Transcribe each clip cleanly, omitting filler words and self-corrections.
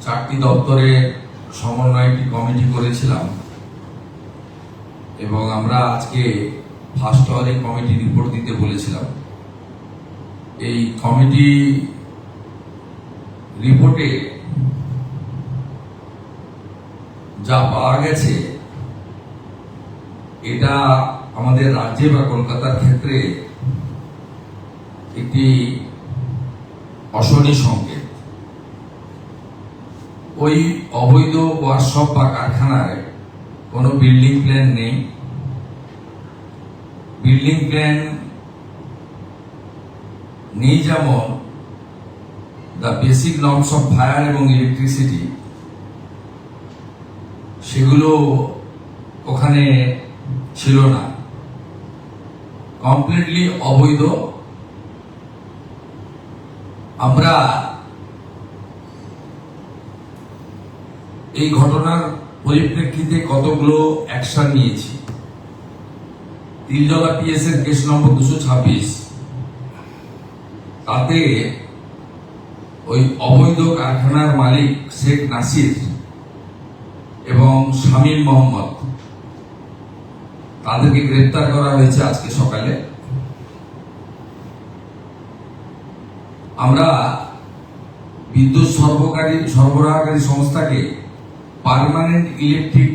চারটি দপ্তরের সমন্বয়ে একটি কমিটি করেছিলাম এবং আমরা আজকে ফার্স্ট আওয়ারে কমিটি রিপোর্ট দিতে বলেছিলাম। এই কমিটি রিপোর্টে যা পাওয়া গেছে এটা আমাদের রাজ্যে বা কলকাতার ক্ষেত্রে একটি অশনি সংকেত। ওই অবৈধ ওয়ার্কশপ বা কারখানায় কোনো বিল্ডিং প্ল্যান নেই। বিল্ডিং প্ল্যান নেই যেমন the basic norms of fire এবং ইলেকট্রিসিটি সেগুলো ওখানে ছিল না, কমপ্লিটলি অবৈধ। আমরা এই ঘটনার পরিপ্রেক্ষিতে কতগুলো অ্যাকশন নিয়েছি। তিলজলা পিএস এর কেস নম্বর 226, তাতে ওই অবৈধ কারখানার মালিক শেখ নাসির এবং শামীম মোহাম্মদ তাদেরকে গ্রেপ্তার করা হয়েছে আজকে সকালে। আমরা বিদ্যুৎ সরবরাহকারী সংস্থাকে পার্মানেন্ট ইলেকট্রিক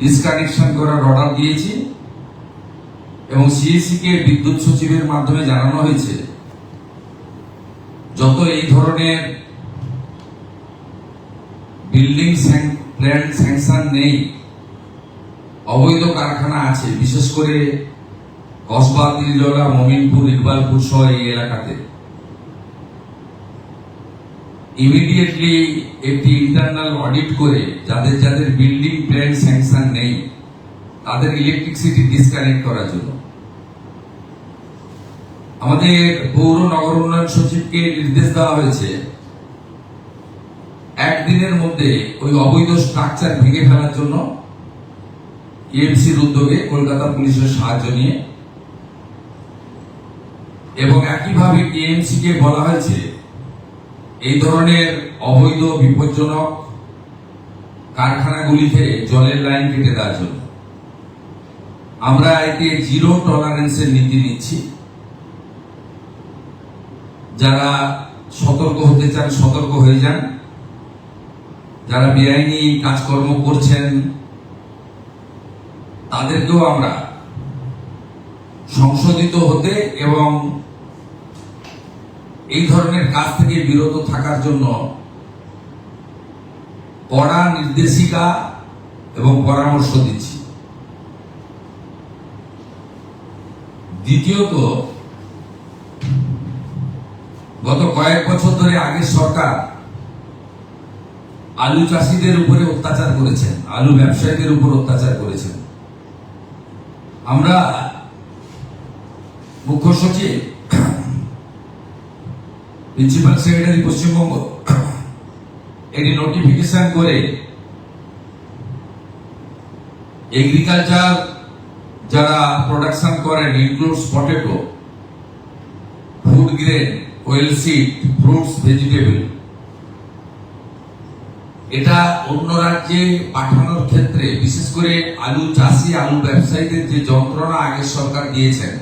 ডিসকানেকশন করার অর্ডার দিয়েছি এবং সিএসি কে বিদ্যুৎ সচিবের মাধ্যমে জানানো হয়েছে যত এই ধরনের বিল্ডিং প্ল্যান স্যাংশন নেই, অবৈধ কারখানা আছে, বিশেষ করে কসবা, তিলজলা, মমিনপুর, ইকবালপুর সহ এই এলাকাতে ইমিডিয়েটলি একটি ইন্টারনাল অডিট করে যাদের যাদের বিল্ডিং প্ল্যান স্যাংশন নেই তাদের ইলেকট্রিসিটি ডিসকানেক্ট করার জন্য আমাদের পৌর নগর উন্নয়ন সচিবকে নির্দেশ দেওয়া হয়েছে একদিনের মধ্যে ওই অবৈধ স্ট্রাকচার ভেঙে ফেলার জন্য এএমসির উদ্যোগে, কলকাতা পুলিশের সাহায্য নিয়ে। এবং একইভাবে এএমসি কে বলা হয়েছে এই ধরনের অবৈধ বিপজ্জনক কারখানাগুলিতে জলের লাইন কেটে দেওয়ার জন্য। আমরা এতে জিরো টলারেন্সের নীতি নিচ্ছি। যারা সতর্ক হতে চান সতর্ক হয়ে যান, যারা বেআইনি কাজকর্ম করছেন তাদেরকেও আমরা সংশোধিত হতে এবং এই ধরনের কাজ থেকে বিরত থাকার জন্য কড়া নির্দেশিকা এবং পরামর্শ দিচ্ছি। দ্বিতীয়ত, গত কয়েক বছর ধরে আগের সরকার আলু চাষিদের উপরে অত্যাচার করেছেন, আলু ব্যবসায়ীদের উপর অত্যাচার করেছেন। আমরা মুখ্য সচিব, প্রিন্সিপাল সেক্রেটারি পশ্চিমবঙ্গ এটি নোটিফিকেশন করে এগ্রিকালচার যারা প্রোডাকশন করেন, includes potato, food grain, well seed, fruits, vegetable, এটা অন্য রাজ্যে পাঠানোর ক্ষেত্রে বিশেষ করে আলু চাষি, আলু ব্যবসায়ীদের যে যন্ত্রণা আগের সরকার দিয়েছেন,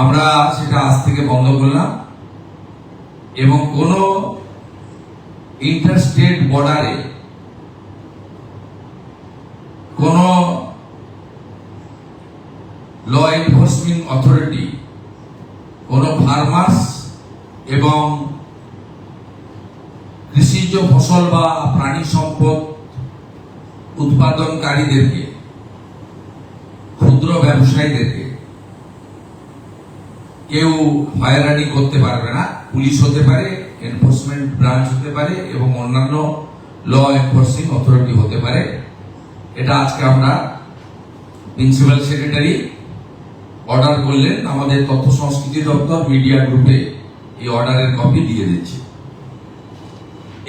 আমরা সেটা আজ থেকে বন্ধ করলাম এবং কোন ইন্টারস্টেট বর্ডারে কোন ল এনফোর্সমেন্ট অথরিটি কোন ফার্মার্স এবং কৃষিজ ফসল বা প্রাণী সম্পদ উৎপাদনকারীদেরকে, ক্ষুদ্র ব্যবসায়ীদেরকে কেউ হয়রানি করতে পারবে না। পুলিশ হতে পারে, এনফোর্সমেন্ট ব্রাঞ্চ হতে পারে এবং অন্যান্য ল এনফোর্সিং অথরিটি হতে পারে। এটা আজকে আমরা প্রিন্সিপাল সেক্রেটারি অর্ডার করলেন, আমাদের তথ্য সংস্কৃতি দপ্তর মিডিয়া গ্রুপে এই অর্ডারের কপি দিয়ে দিচ্ছে।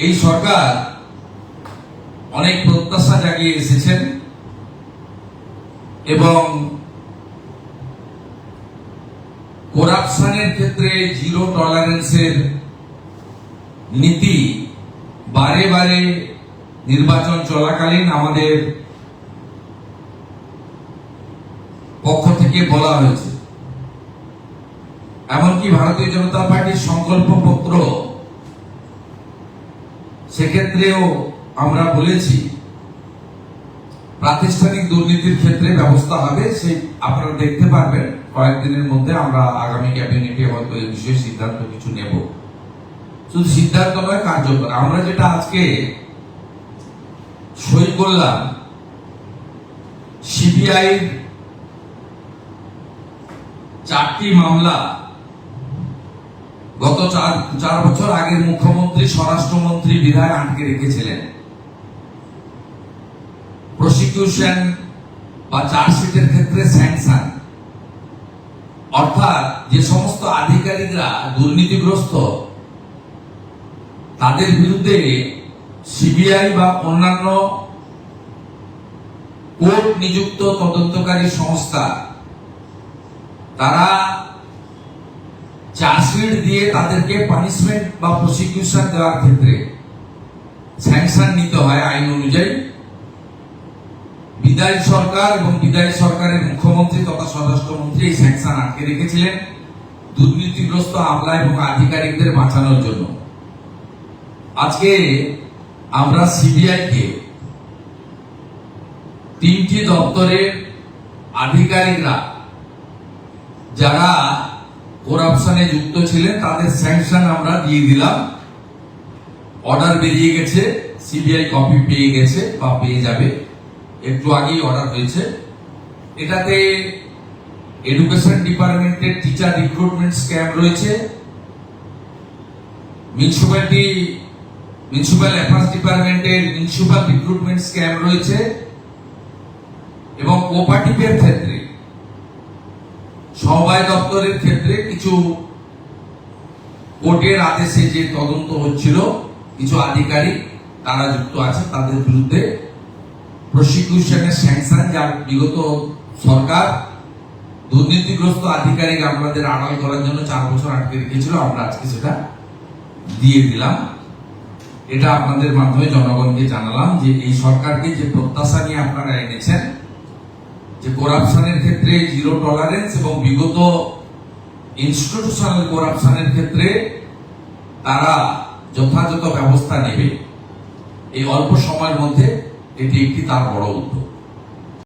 এই সরকার অনেক প্রত্যাশা জাগিয়ে এসেছেন এবং করাপশনের ক্ষেত্রে জিরো টলারেন্সের নীতি বারে বারে নির্বাচন চলাকালীন আমাদের পক্ষ থেকে বলা হয়েছে, এমনকি ভারতীয় জনতা পার্টির সংকল্প পত্র সেক্ষেত্রেও আমরা বলেছি প্রাতিষ্ঠানিক দুর্নীতির ক্ষেত্রে ব্যবস্থা হবে। সেই আপনারা দেখতে পারবেন কয়েকদিনের মধ্যে আমরা আগামী ক্যাবিনেটে হয়তো এই বিষয়ে সিদ্ধান্ত কিছু নেব। শুধু সিদ্ধান্ত নয়, কার্যকর। আমরা যেটা আজকে সই করলাম, সিবিআই 4টি মামলা গত 4 বছর আগের মুখ্যমন্ত্রী, স্বরাষ্ট্রমন্ত্রী, বিধায় আটকে রেখেছিলেন। প্রসিকিউশন বা চার্জশিটের ক্ষেত্রে স্যাংশন, অর্থাৎ যে সমস্ত আধিকারিকরা দুর্নীতিগ্রস্ত তাদের বিরুদ্ধে সিবিআই বা অন্যান্য কোর্ট নিযুক্ত তদন্তকারী সংস্থা তারা চার্জশিট দিয়ে তাদেরকে পানিশমেন্ট বা প্রসিকিউশন দেওয়ার ক্ষেত্রে স্যাংশন নিতে হয় আইন অনুযায়ী। বিদায়ী সরকার এবং বিদায়ী সরকারের মুখ্যমন্ত্রী তথা স্বরাষ্ট্রমন্ত্রী এই স্যাংশন আটকে রেখেছিলেন দুর্নীতিগ্রস্ত আমলা এবং আধিকারিকদের বাঁচানোর জন্য। আজকে আমরা সিবিআই কে 3টি দপ্তরের আধিকারিকরা যারা করাপশনে যুক্ত ছিলেন তাদের স্যাংশন আমরা দিয়ে দিলাম। অর্ডার বেরিয়ে গেছে, সিবিআই কপি পেয়ে গেছে বা পেয়ে যাবে, একটু আগেই অর্ডার হয়েছে। এটাতে এডুকেশন ডিপার্টমেন্টের টিচার রিক্রুটমেন্ট স্ক্যাম রয়েছে, মিউনিসিপ্যাল অ্যাফেয়ার্স ডিপার্টমেন্টের মিউনিসিপ্যাল রিক্রুটমেন্ট স্ক্যাম রয়েছে এবং কোঅপারেটিভের ক্ষেত্রে, সমবায় দপ্তরের ক্ষেত্রে কিছু কোর্টের আদেশে যে তদন্ত হচ্ছিল কিছু আধিকারিক তারা যুক্ত আছে, তাদের বিরুদ্ধে প্রসিকিউশনের স্যাংশন, যা বিগত সরকার দুর্নীতিগ্রস্ত আধিকারিক আমাদের আড়াল করার জন্য 4 বছর আটকে রেখেছিল, আমরা আজকে সেটা দিয়ে দিলাম। এটা আপনাদের মাধ্যমে জনগণকে জানালাম যে এই সরকারকে যে প্রত্যাশা নিয়ে আপনারা এনেছেন যে করাপশনের ক্ষেত্রে জিরো টলারেন্স এবং বিগত ইনস্টিটিউশনাল করাপশনের ক্ষেত্রে তারা যথাযথ ব্যবস্থা নেবে, এই অল্প সময়ের মধ্যে এটি একটি তার বড় উদ্যোগ।